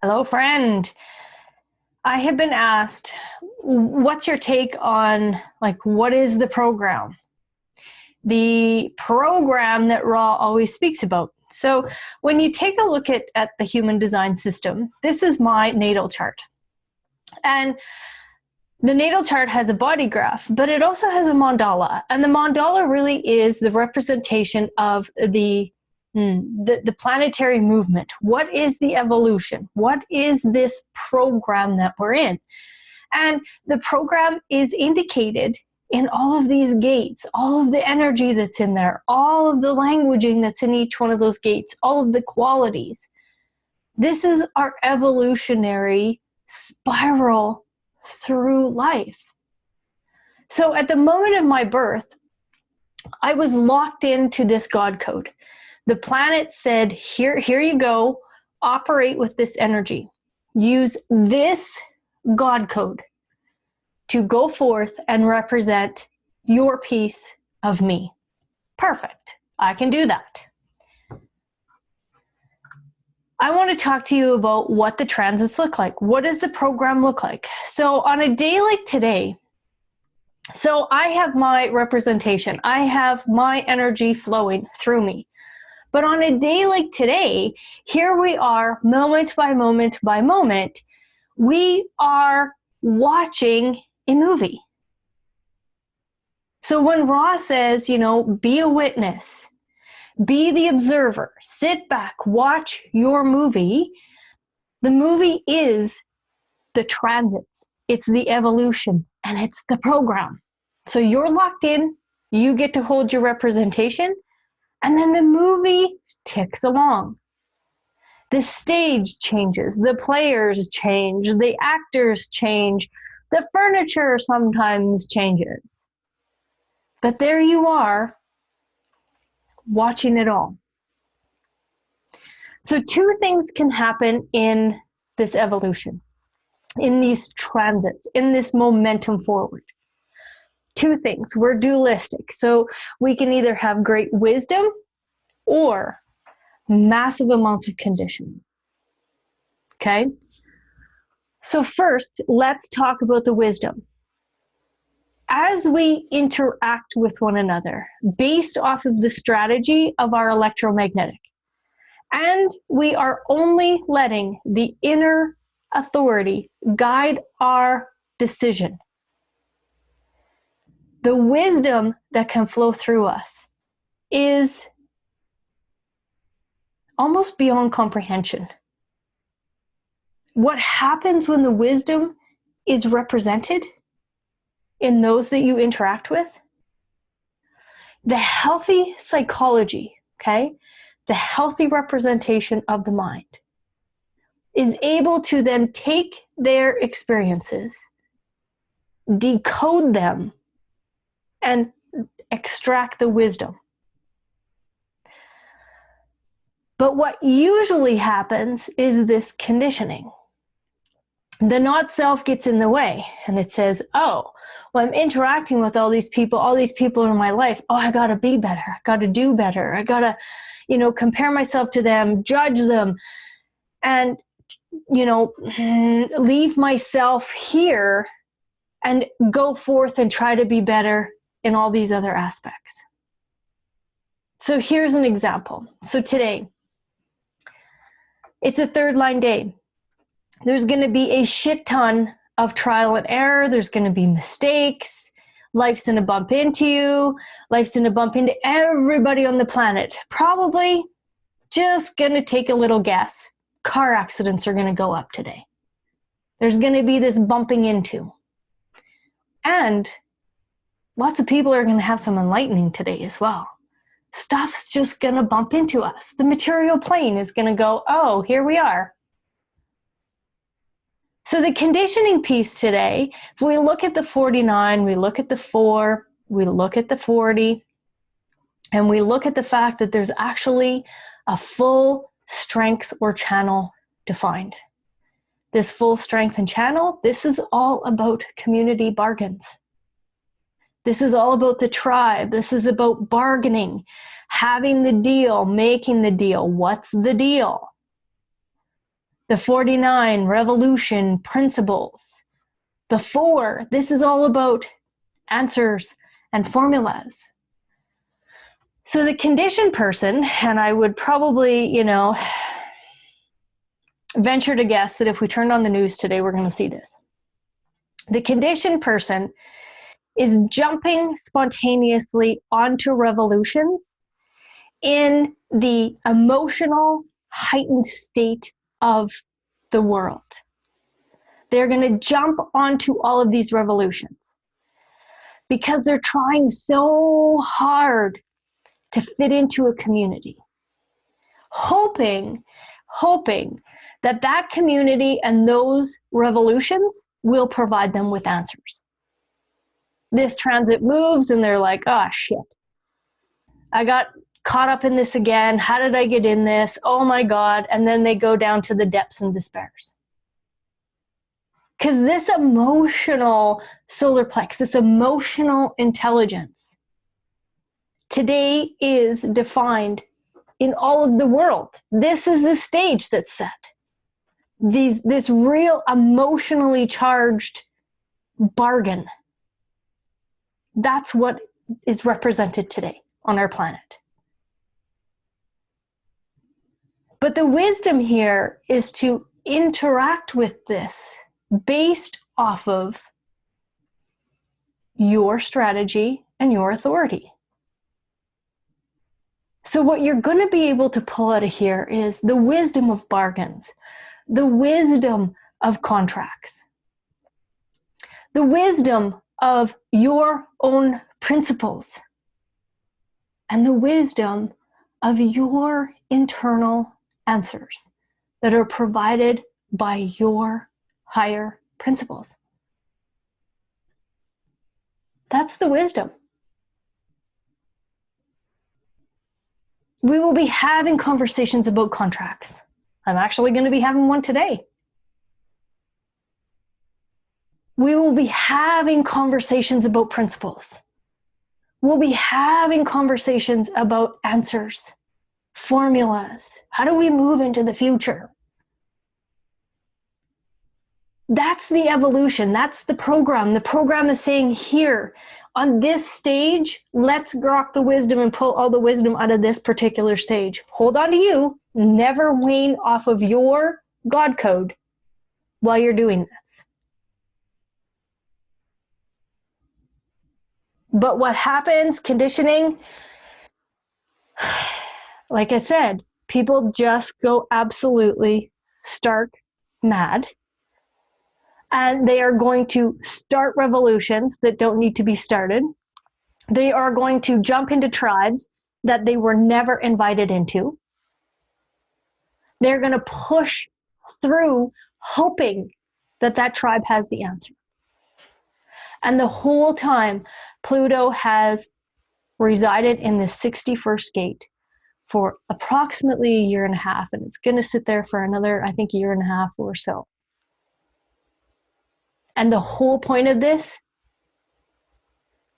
Hello, friend. I have been asked, what's your take on, what is the program? The program that Ra always speaks about. So when you take a look at the human design system, this is my natal chart. And the natal chart has a body graph, but it also has a mandala. And the mandala really is the representation of the planetary movement. What is the evolution? What is this program that we're in? And the program is indicated in all of these gates, all of the energy that's in there, all of the languaging that's in each one of those gates, all of the qualities. This is our evolutionary spiral through life. So at the moment of my birth, I was locked into this God code. The planet said, here you go, operate with this energy. Use this God code to go forth and represent your piece of me. Perfect. I can do that. I want to talk to you about what the transits look like. What does the program look like? So on a day like today, so I have my representation. I have my energy flowing through me. But on a day like today, here we are, moment by moment by moment, we are watching a movie. So when Ra says, be a witness, be the observer, sit back, watch your movie, the movie is the transits, it's the evolution, and it's the program. So you're locked in, you get to hold your representation, and then the movie ticks along. The stage changes, the players change, the actors change, the furniture sometimes changes. But there you are, watching it all. So two things can happen in this evolution, in these transits, in this momentum forward. Two things. We're dualistic. So we can either have great wisdom or massive amounts of conditioning. Okay? So first, let's talk about the wisdom. As we interact with one another, based off of the strategy of our electromagnetic, and we are only letting the inner authority guide our decision, the wisdom that can flow through us is almost beyond comprehension. What happens when the wisdom is represented in those that you interact with? The healthy psychology, okay, the healthy representation of the mind is able to then take their experiences, decode them, and extract the wisdom. But what usually happens is this conditioning. The not self gets in the way and it says, oh, well, I'm interacting with all these people in my life. Oh, I got to be better. I got to do better. I got to, compare myself to them, judge them, and, leave myself here and go forth and try to be better in all these other aspects. So here's an example. So today, it's a third line day. There's going to be a shit ton of trial and error. There's going to be mistakes. Life's going to bump into you. Life's going to bump into everybody on the planet. Probably just going to take a little guess. Car accidents are going to go up today. There's going to be this bumping into. And lots of people are going to have some enlightening today as well. Stuff's just going to bump into us. The material plane is going to go, oh, here we are. So the conditioning piece today, if we look at the 49, we look at the 4, we look at the 40, and we look at the fact that there's actually a full strength or channel defined. This full strength and channel, this is all about community bargains. This is all about the tribe. This is about bargaining, having the deal, making the deal. What's the deal? The 49, revolution, principles. The 4, this is all about answers and formulas. So the conditioned person, and I would probably, venture to guess that if we turned on the news today, we're going to see this. The conditioned person is jumping spontaneously onto revolutions in the emotional, heightened state of the world. They're going to jump onto all of these revolutions because they're trying so hard to fit into a community, hoping that community and those revolutions will provide them with answers. This transit moves and they're like, oh shit, I got caught up in this again. How did I get in this? Oh my God. And then they go down to the depths and despairs. Because this emotional solar plex, this emotional intelligence today is defined in all of the world. This is the stage that's set. This real emotionally charged bargain. That's what is represented today on our planet. But the wisdom here is to interact with this based off of your strategy and your authority. So what you're going to be able to pull out of here is the wisdom of bargains, the wisdom of contracts, the wisdom of your own principles, and the wisdom of your internal answers that are provided by your higher principles. That's the wisdom. We will be having conversations about contracts. I'm actually going to be having one today. We will be having conversations about principles. We'll be having conversations about answers, formulas. How do we move into the future? That's the evolution. That's the program. The program is saying here, on this stage, let's grok the wisdom and pull all the wisdom out of this particular stage. Hold on to you. Never wane off of your God code while you're doing this. But what happens, conditioning, like I said, people just go absolutely stark mad. And they are going to start revolutions that don't need to be started. They are going to jump into tribes that they were never invited into. They're going to push through hoping that that tribe has the answer. And the whole time, Pluto has resided in the 61st gate for approximately a year and a half, and it's going to sit there for another, I think, year and a half or so. And the whole point of this,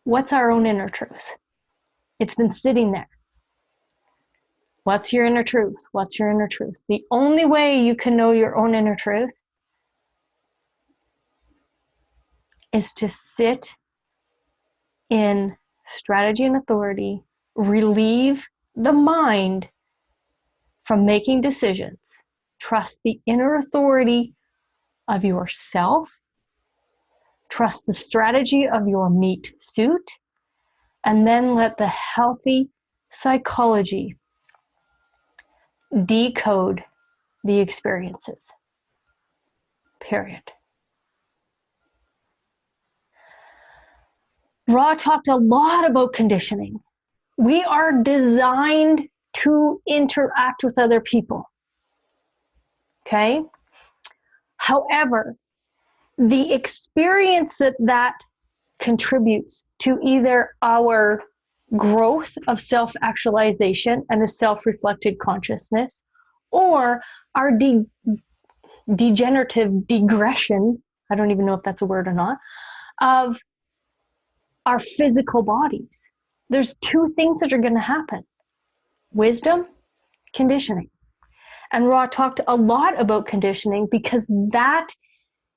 what's our own inner truth? It's been sitting there. What's your inner truth? What's your inner truth? The only way you can know your own inner truth is to sit in strategy and authority, relieve the mind from making decisions, trust the inner authority of yourself, trust the strategy of your meat suit, and then let the healthy psychology decode the experiences. Period. Ra talked a lot about conditioning. We are designed to interact with other people. Okay? However, the experience that contributes to either our growth of self-actualization and a self-reflected consciousness, or our degenerative degression, I don't even know if that's a word or not, of our physical bodies. There's two things that are going to happen: wisdom, conditioning. And Ra talked a lot about conditioning because that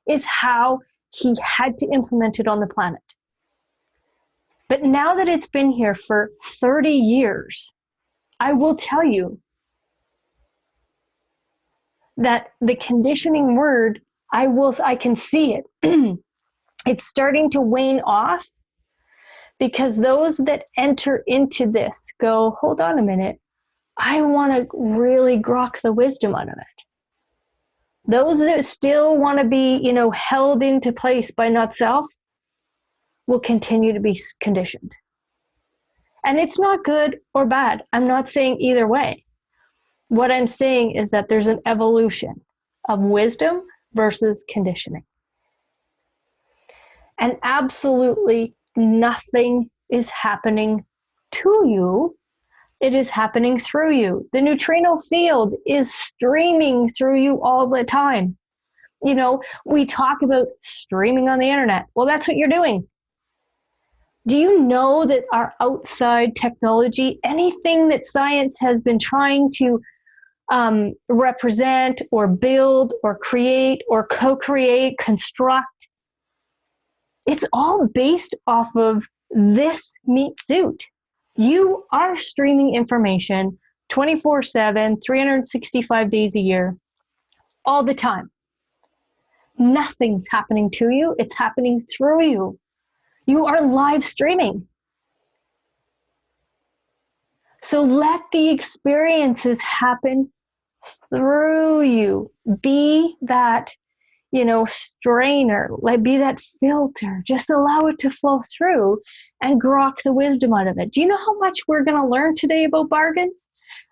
is how he had to implement it on the planet. But now that it's been here for 30 years, I will tell you that the conditioning word, I can see it. It's starting to wane off because those that enter into this go, hold on a minute, I want to really grok the wisdom out of it. Those that still want to be, held into place by not self will continue to be conditioned. And it's not good or bad. I'm not saying either way. What I'm saying is that there's an evolution of wisdom versus conditioning. And absolutely nothing is happening to you. It is happening through you. The neutrino field is streaming through you all the time. We talk about streaming on the internet. Well, that's what you're doing. Do you know that our outside technology, anything that science has been trying to represent or build or create or co-create, construct, it's all based off of this meat suit. You are streaming information 24/7, 365 days a year, all the time. Nothing's happening to you. It's happening through you. You are live streaming. So let the experiences happen through you. Be that, strainer, be that filter. Just allow it to flow through and grok the wisdom out of it. Do you know how much we're going to learn today about bargains,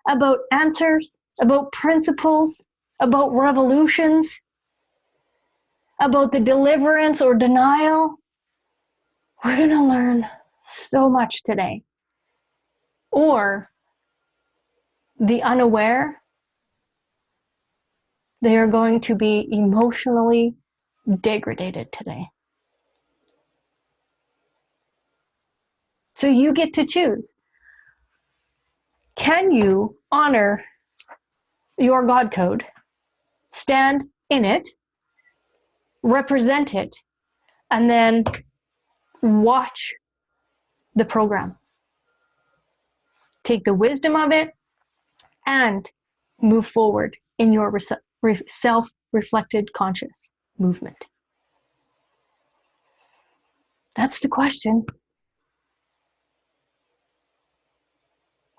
about answers, about principles, about revolutions, about the deliverance or denial? We're going to learn so much today. Or the unaware, they are going to be emotionally degraded today. So you get to choose. Can you honor your God code, stand in it, represent it, and then watch the program? Take the wisdom of it and move forward in your self-reflected conscious movement. That's the question.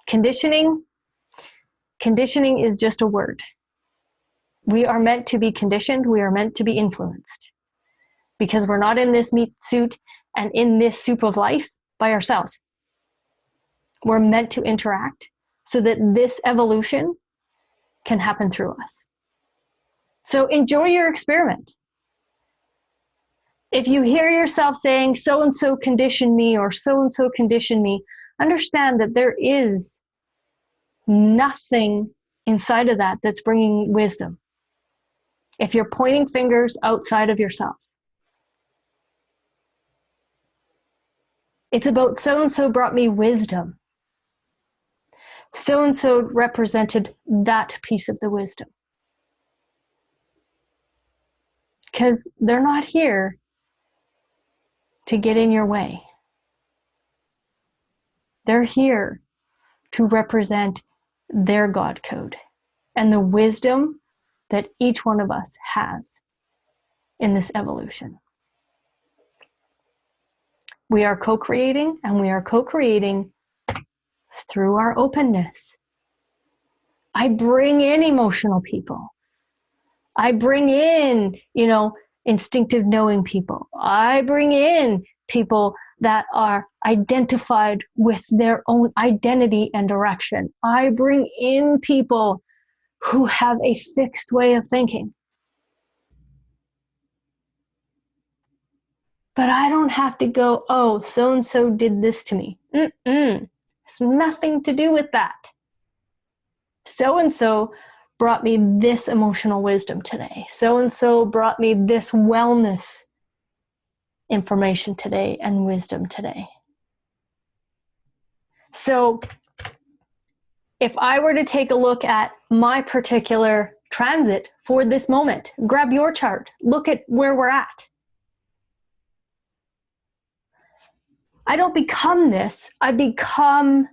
Conditioning is just a word. We are meant to be conditioned. We are meant to be influenced because we're not in this meat suit and in this soup of life by ourselves. We're meant to interact so that this evolution can happen through us. So enjoy your experiment. If you hear yourself saying, so-and-so conditioned me or so-and-so conditioned me, understand that there is nothing inside of that that's bringing wisdom. If you're pointing fingers outside of yourself, it's about so-and-so brought me wisdom. So-and-so represented that piece of the wisdom. Because they're not here to get in your way. They're here to represent their God code and the wisdom that each one of us has in this evolution. We are co-creating, and we are co-creating through our openness. I bring in emotional people. I bring in, instinctive knowing people. I bring in people that are identified with their own identity and direction. I bring in people who have a fixed way of thinking. But I don't have to go, oh, so-and-so did this to me. It's nothing to do with that. So-and-so brought me this emotional wisdom today. So-and-so brought me this wellness information today and wisdom today. So if I were to take a look at my particular transit for this moment, grab your chart, look at where we're at. I don't become this. I become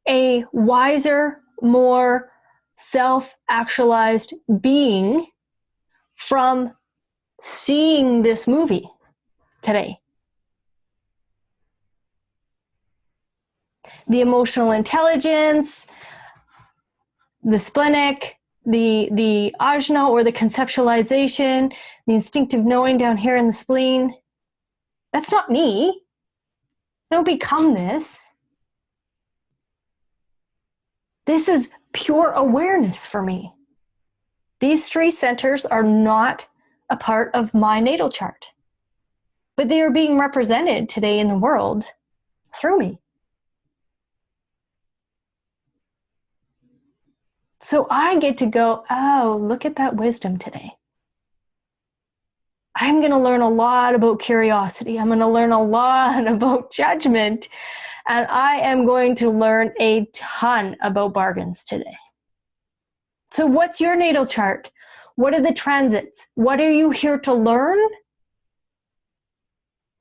a wiser, more self-actualized being from seeing this movie today. The emotional intelligence, the splenic, the ajna or the conceptualization, the instinctive knowing down here in the spleen, that's not me. I don't become this. This is pure awareness for me. These three centers are not a part of my natal chart, but they are being represented today in the world through me. So I get to go, oh, look at that wisdom today. I'm going to learn a lot about curiosity. I'm going to learn a lot about judgment. And I am going to learn a ton about bargains today. So what's your natal chart? What are the transits? What are you here to learn?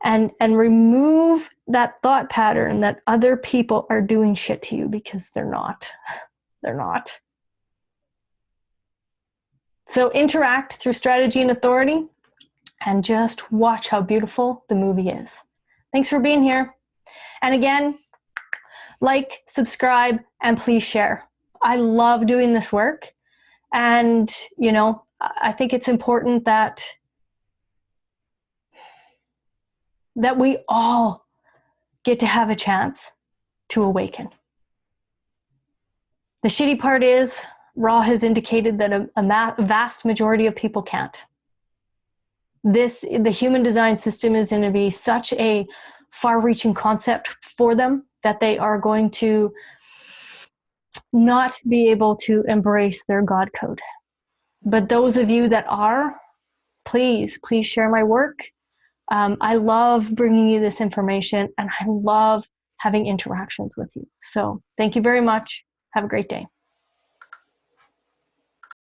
And remove that thought pattern that other people are doing shit to you, because they're not. They're not. So interact through strategy and authority, and just watch how beautiful the movie is. Thanks for being here. And again, like, subscribe, and please share. I love doing this work. And, you know, I think it's important that we all get to have a chance to awaken. The shitty part is, Ra has indicated that a vast majority of people can't. The human design system is going to be such a far-reaching concept for them that they are going to not be able to embrace their God code. But those of you that are, please share my work. I love bringing you this information, and I love having interactions with you. So thank you very much. Have a great day.